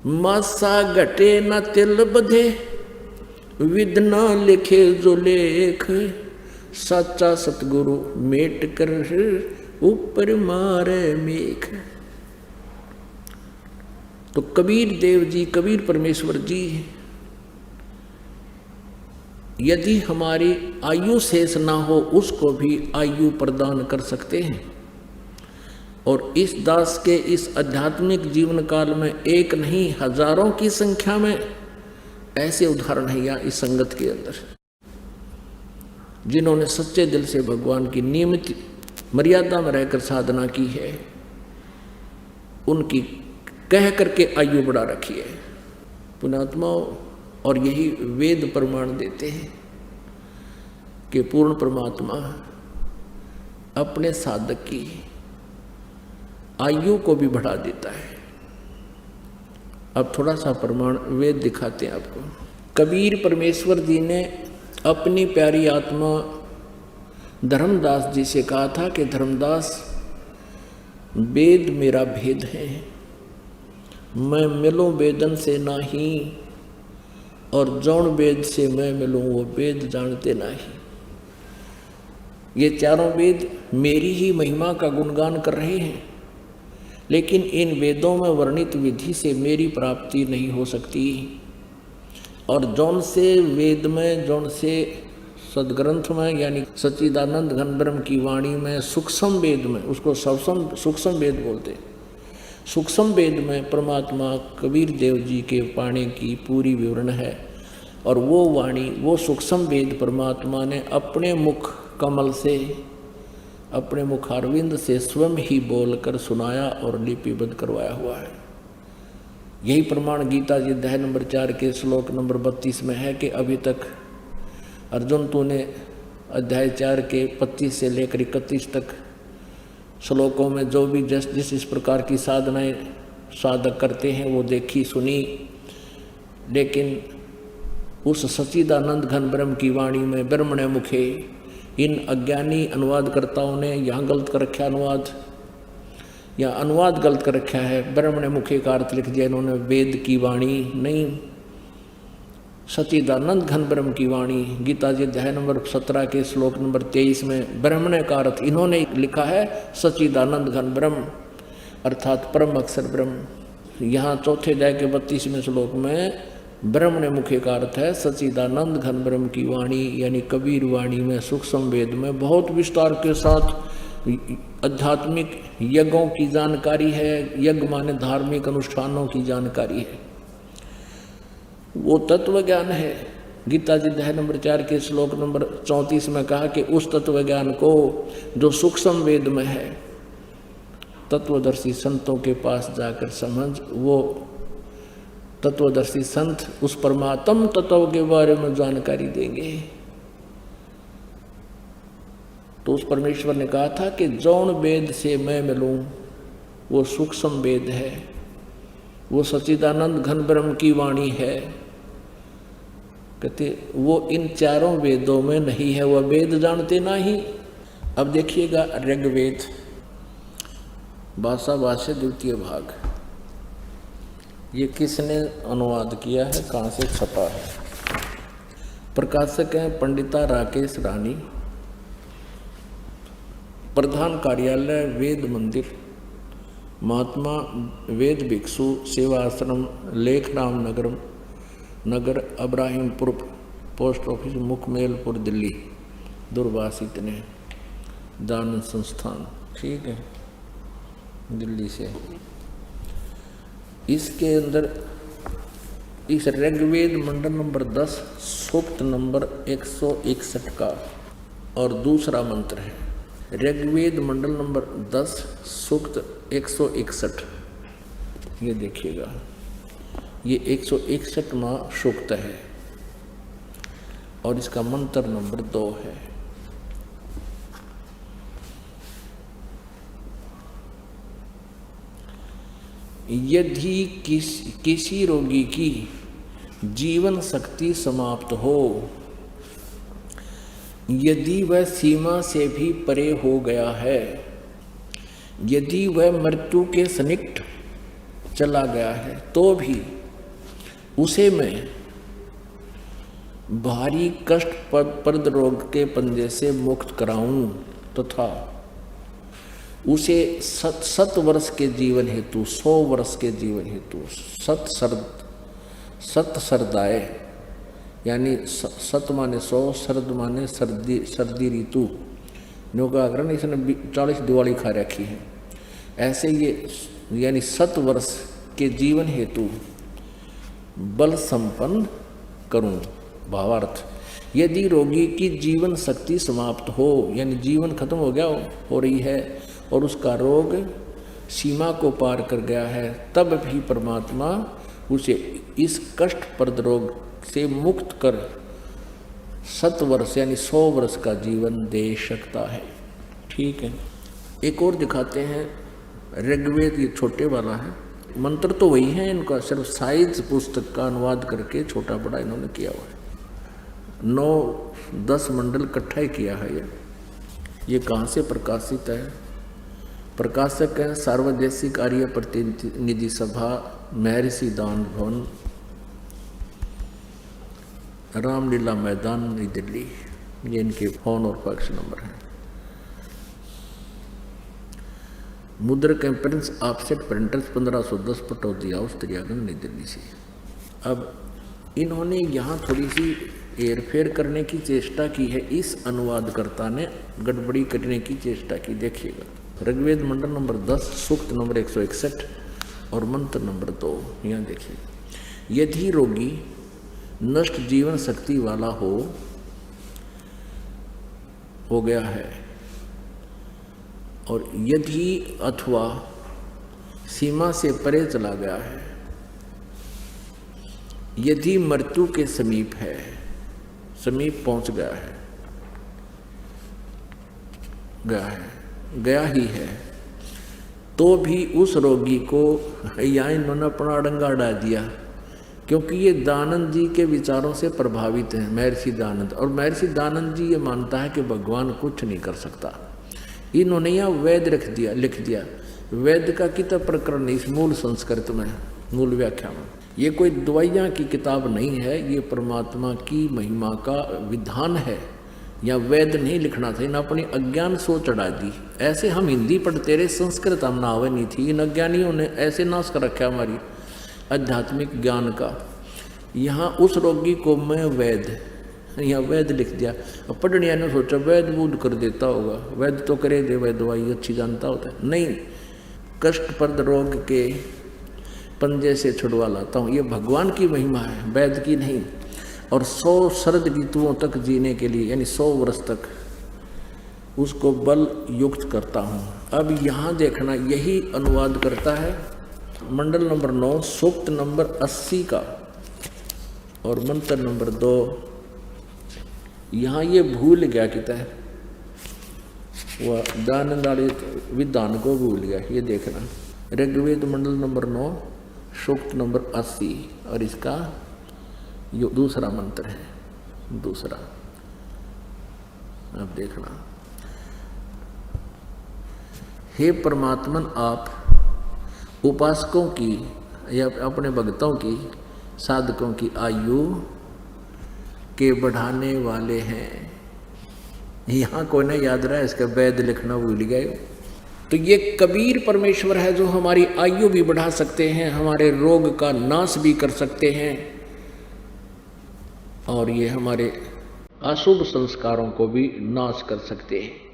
मासा घटे न तिल बधे, विद न लिखे जो लेख, सच्चा सतगुरु मेट कर ऊपर मारे मेख। तो कबीर देव जी, कबीर परमेश्वर जी यदि हमारी आयु शेष ना हो उसको भी आयु प्रदान कर सकते हैं। और इस दास के इस आध्यात्मिक जीवन काल में एक नहीं हजारों की संख्या में ऐसे उदाहरण है यहाँ इस संगत के अंदर, जिन्होंने सच्चे दिल से भगवान की नियमित मर्यादा में रहकर साधना की है, उनकी कह करके आयु बढ़ा रखी है पुण्यात्माओं। और यही वेद प्रमाण देते हैं कि पूर्ण परमात्मा अपने साधक की आयु को भी बढ़ा देता है। अब थोड़ा सा प्रमाण वेद दिखाते हैं आपको। कबीर परमेश्वर जी ने अपनी प्यारी आत्मा धर्मदास जी से कहा था कि धर्मदास, वेद मेरा भेद है, मैं मिलूं वेदन से नाही, और जौन वेद से मैं मिलूं वो वेद जानते नहीं। ये चारों वेद मेरी ही महिमा का गुणगान कर रहे हैं, लेकिन इन वेदों में वर्णित विधि से मेरी प्राप्ति नहीं हो सकती। और जौन से वेद में, जौन से सदग्रंथ में, यानी सच्चिदानंद घन ब्रह्म की वाणी में सूक्ष्म वेद में, उसको सूक्ष्म वेद बोलते हैं, सूक्ष्म वेद में परमात्मा कबीर देव जी के पाने की पूरी विवरण है। और वो वाणी, वो सूक्ष्म वेद परमात्मा ने अपने मुख कमल से, अपने मुखारविंद से स्वयं ही बोलकर सुनाया और लिपिबद्ध करवाया हुआ है। यही प्रमाण गीता जी अध्याय नंबर 4 के श्लोक नंबर 32 में है कि अभी तक अर्जुन तूने अध्याय 4 के 25 से लेकर 31 तक श्लोकों में जो भी जिस इस प्रकार की साधनाएं साधक करते हैं वो देखी सुनी, लेकिन उस सच्चिदानंद घन ब्रह्म की वाणी में ब्रह्मणे मुखे इन अज्ञानी अनुवादकर्ताओं ने यहाँ गलत कर रखा अनुवाद, या अनुवाद गलत कर रखा है। ब्रह्मणे मुखे का अर्थ लिख दिया इन्होंने वेद की वाणी नहीं, सच्चिदानंद घन ब्रह्म की वाणी। गीता जी अध्याय नंबर 17 के श्लोक नंबर 23 में ब्रह्मणे का अर्थ इन्होंने लिखा है सच्चिदानंद घन ब्रह्म, अर्थात परम अक्षर ब्रह्म। यहाँ चौथे अध्याय के 32वें श्लोक में ब्रह्मणे मुखे का अर्थ है सच्चिदानंद घन ब्रह्म की वाणी, यानी कबीर वाणी में सूक्ष्म वेद में बहुत विस्तार के साथ आध्यात्मिक यज्ञों की जानकारी है। यज्ञ माने धार्मिक अनुष्ठानों की जानकारी है, वो तत्व ज्ञान है। गीता जी अध्याय नंबर 4 के श्लोक नंबर 34 में कहा कि उस तत्व ज्ञान को जो सूक्ष्म वेद में है, तत्वदर्शी संतों के पास जाकर समझ, वो तत्वदर्शी संत उस परमात्म तत्व के बारे में जानकारी देंगे। तो उस परमेश्वर ने कहा था कि जौन वेद से मैं मिलूं वो सूक्ष्म वेद है, वो सच्चिदानंद घन ब्रह्म की वाणी है। कहते वो इन चारों वेदों में नहीं है, वह वेद जानते नहीं। अब देखिएगा ऋग्वेद भाषा भाष्य द्वितीय भाग, ये किसने अनुवाद किया है, कहाँ से छपा है? प्रकाशक हैं पंडिता राकेश रानी, प्रधान कार्यालय वेद मंदिर, महात्मा वेद भिक्षु सेवा आश्रम, लेखराम नगर अब्राहिमपुर, पोस्ट ऑफिस मुखमेलपुर, दिल्ली। दुर्भाषित ने दान संस्थान, ठीक है, दिल्ली से। इसके अंदर इस ऋग्वेद मंडल नंबर 10 सूक्त नंबर 161 का और दूसरा मंत्र है। ऋग्वेद मंडल नंबर 10 सूक्त 161, ये देखिएगा, ये 161वां सूक्त है और इसका मंत्र नंबर 2 है। यदि किसी रोगी की जीवन शक्ति समाप्त हो, यदि वह सीमा से भी परे हो गया है, यदि वह मृत्यु के सन्निकट चला गया है तो भी उसे मैं भारी कष्टप्रद रोग के पंजे से मुक्त कराऊं तथा उसे 7 वर्ष के जीवन हेतु 100 वर्ष के जीवन हेतु सत सरदाए यानी 7 माने 100, शरद माने सर्दी ऋतु नो का कारण इसने 40 दिवाली खा रखी है। ऐसे ये यानी 7 वर्ष के जीवन हेतु बल संपन्न करूं। भावार्थ, यदि रोगी की जीवन शक्ति समाप्त हो यानी जीवन खत्म हो गया हो रही है और उसका रोग सीमा को पार कर गया है, तब भी परमात्मा उसे इस कष्टप्रद रोग से मुक्त कर 7 वर्ष यानी 100 वर्ष का जीवन दे सकता है। ठीक है, एक और दिखाते हैं ऋग्वेद, ये छोटे वाला है, मंत्र तो वही है, इनका सिर्फ साइज पुस्तक का अनुवाद करके छोटा बड़ा इन्होंने किया हुआ है। 9-10 मंडल इकट्ठा ही किया है। ये कहाँ से प्रकाशित है? प्रकाशक है सार्वदेशिक आर्य प्रतिनिधि सभा, महर्षि दान भवन, रामलीला मैदान, नई दिल्ली। ये इनके फोन और फैक्स नंबर है। मुद्रक Prince offset printers 1510 Pataudi house, Daryaganj, नई दिल्ली से। अब इन्होंने यहाँ थोड़ी सी हेरफेर करने की चेष्टा की है, इस अनुवादकर्ता ने गड़बड़ी करने की चेष्टा की। देखिएगा, ऋग्वेद मंडल नंबर 10, सूक्त नंबर 161 और मंत्र नंबर 2। यहाँ देखिए, यदि रोगी नष्ट जीवन शक्ति वाला हो गया है और यदि अथवा सीमा से परे चला गया है, यदि मृत्यु के समीप पहुंच गया ही है, तो भी उस रोगी को यहाँ इन्होंने अपना अड़ंगा अड़ा दिया, क्योंकि ये दानंद जी के विचारों से प्रभावित हैं, महर्षि दानंद। और महर्षि दानंद जी ये मानता है कि भगवान कुछ नहीं कर सकता। इन्होंने यहाँ वेद लिख दिया। वेद का कितना प्रकरण इस मूल संस्कृत में, मूल व्याख्या में। ये कोई दवाइयाँ की किताब नहीं है, ये परमात्मा की महिमा का विधान है। या वेद नहीं लिखना था, इन्हें अपनी अज्ञान सोच चढ़ा दी। ऐसे हम हिंदी पढ़ते रहे, संस्कृत हम नावे नहीं थी। इन अज्ञानियों ने ऐसे नाश कर रखा हमारी आध्यात्मिक ज्ञान का। यहाँ उस रोगी को मैं यहाँ वेद लिख दिया। अब पढ़निया ने सोचा वेद बूद कर देता होगा, वेद तो करे दे, वह दवाई अच्छी जानता होता है। नहीं, कष्टप्रद रोग के पंजे से छुड़वा लाता हूँ, ये भगवान की महिमा है, वेद की नहीं। और 100 शरद ऋतुओं तक जीने के लिए यानी 100 वर्ष तक उसको बल युक्त करता हूँ। अब यहाँ देखना, यही अनुवाद करता है मंडल नंबर 9, सूक्त नंबर 80 का और मंत्र नंबर 2। यहाँ ये भूल गया किता है, वह दानंद वाले विधान को भूल गया। ये देखना, ऋग्वेद मंडल नंबर 9, सूक्त नंबर 80 और इसका यो दूसरा मंत्र है। दूसरा अब देखना, हे परमात्मन, आप उपासकों की या अपने भक्तों की, साधकों की आयु के बढ़ाने वाले हैं। यहाँ कोई ना याद रहा, इसका वेद लिखना भूल गए। तो ये कबीर परमेश्वर है जो हमारी आयु भी बढ़ा सकते हैं, हमारे रोग का नाश भी कर सकते हैं और ये हमारे अशुभ संस्कारों को भी नाश कर सकते हैं।